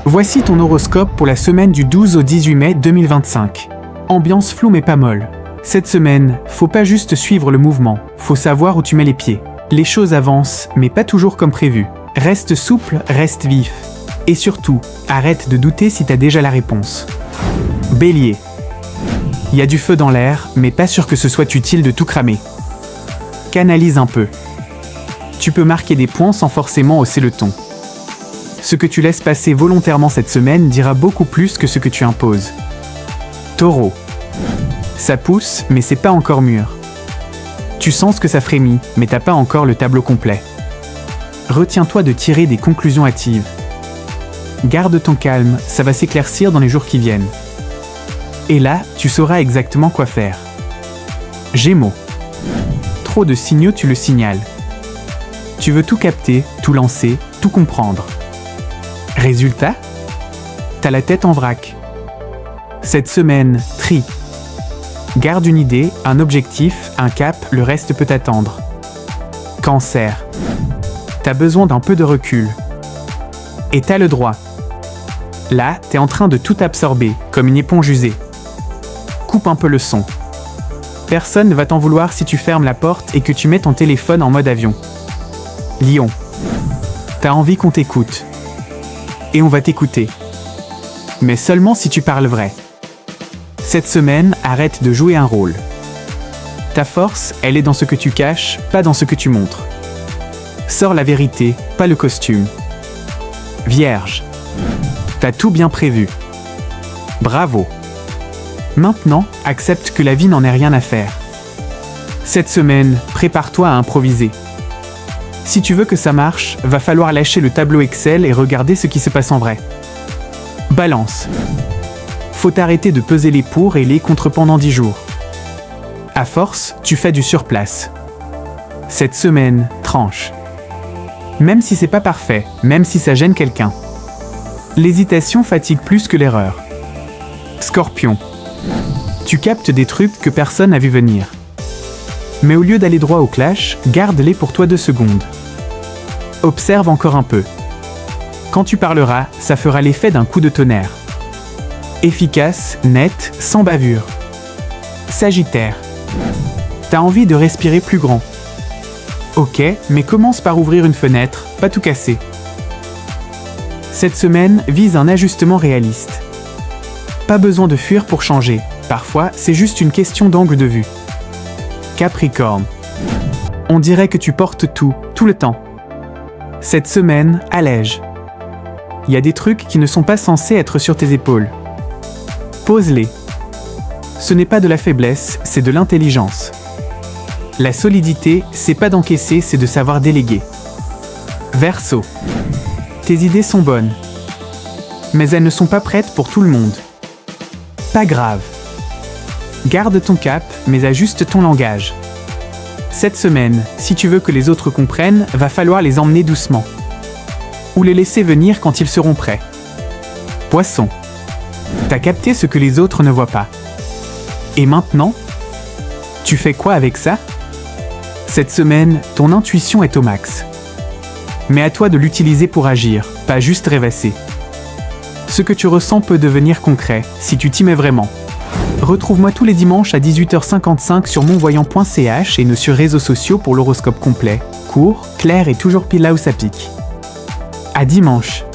Voici ton horoscope pour la semaine du 12 au 18 mai 2025. Ambiance floue mais pas molle. Cette semaine, faut pas juste suivre le mouvement, faut savoir où tu mets les pieds. Les choses avancent, mais pas toujours comme prévu. Reste souple, reste vif. Et surtout, arrête de douter si t'as déjà la réponse. Bélier. Il y a du feu dans l'air, mais pas sûr que ce soit utile de tout cramer. Canalise un peu. Tu peux marquer des points sans forcément hausser le ton. Ce que tu laisses passer volontairement cette semaine dira beaucoup plus que ce que tu imposes. Taureau. Ça pousse, mais c'est pas encore mûr. Tu sens que ça frémit, mais t'as pas encore le tableau complet. Retiens-toi de tirer des conclusions hâtives. Garde ton calme, ça va s'éclaircir dans les jours qui viennent. Et là, tu sauras exactement quoi faire. Gémeaux. Trop de signaux, tu le signales. Tu veux tout capter, tout lancer, tout comprendre. Résultat ? T'as la tête en vrac. Cette semaine, trie. Garde une idée, un objectif, un cap, le reste peut attendre. Cancer. T'as besoin d'un peu de recul. Et t'as le droit. Là, t'es en train de tout absorber, comme une éponge usée. Coupe un peu le son. Personne ne va t'en vouloir si tu fermes la porte et que tu mets ton téléphone en mode avion. Lion. T'as envie qu'on t'écoute. Et on va t'écouter. Mais seulement si tu parles vrai. Cette semaine, arrête de jouer un rôle. Ta force, elle est dans ce que tu caches, pas dans ce que tu montres. Sors la vérité, pas le costume. Vierge. T'as tout bien prévu. Bravo. Maintenant, accepte que la vie n'en ait rien à faire. Cette semaine, prépare-toi à improviser. Si tu veux que ça marche, va falloir lâcher le tableau Excel et regarder ce qui se passe en vrai. Balance. Faut arrêter de peser les pour et les contre pendant 10 jours. À force, tu fais du surplace. Cette semaine, tranche. Même si c'est pas parfait, même si ça gêne quelqu'un. L'hésitation fatigue plus que l'erreur. Scorpion. Tu captes des trucs que personne n'a vu venir. Mais au lieu d'aller droit au clash, garde-les pour toi 2 secondes. Observe encore un peu. Quand tu parleras, ça fera l'effet d'un coup de tonnerre. Efficace, net, sans bavure. Sagittaire. T'as envie de respirer plus grand. Ok, mais commence par ouvrir une fenêtre, pas tout casser. Cette semaine vise un ajustement réaliste. Pas besoin de fuir pour changer. Parfois, c'est juste une question d'angle de vue. Capricorne. On dirait que tu portes tout le temps. Cette semaine, allège. Il y a des trucs qui ne sont pas censés être sur tes épaules. Pose-les. Ce n'est pas de la faiblesse, c'est de l'intelligence. La solidité, c'est pas d'encaisser, c'est de savoir déléguer. Verseau. Tes idées sont bonnes. Mais elles ne sont pas prêtes pour tout le monde. Pas grave. Garde ton cap, mais ajuste ton langage. Cette semaine, si tu veux que les autres comprennent, va falloir les emmener doucement. Ou les laisser venir quand ils seront prêts. Poisson. T'as capté ce que les autres ne voient pas. Et maintenant ? Tu fais quoi avec ça ? Cette semaine, ton intuition est au max. Mais à toi de l'utiliser pour agir, pas juste rêvasser. Ce que tu ressens peut devenir concret, si tu t'y mets vraiment. Retrouve-moi tous les dimanches à 18h55 sur monvoyant.ch et nos sur réseaux sociaux pour l'horoscope complet, court, clair et toujours pile là où ça pique. À dimanche.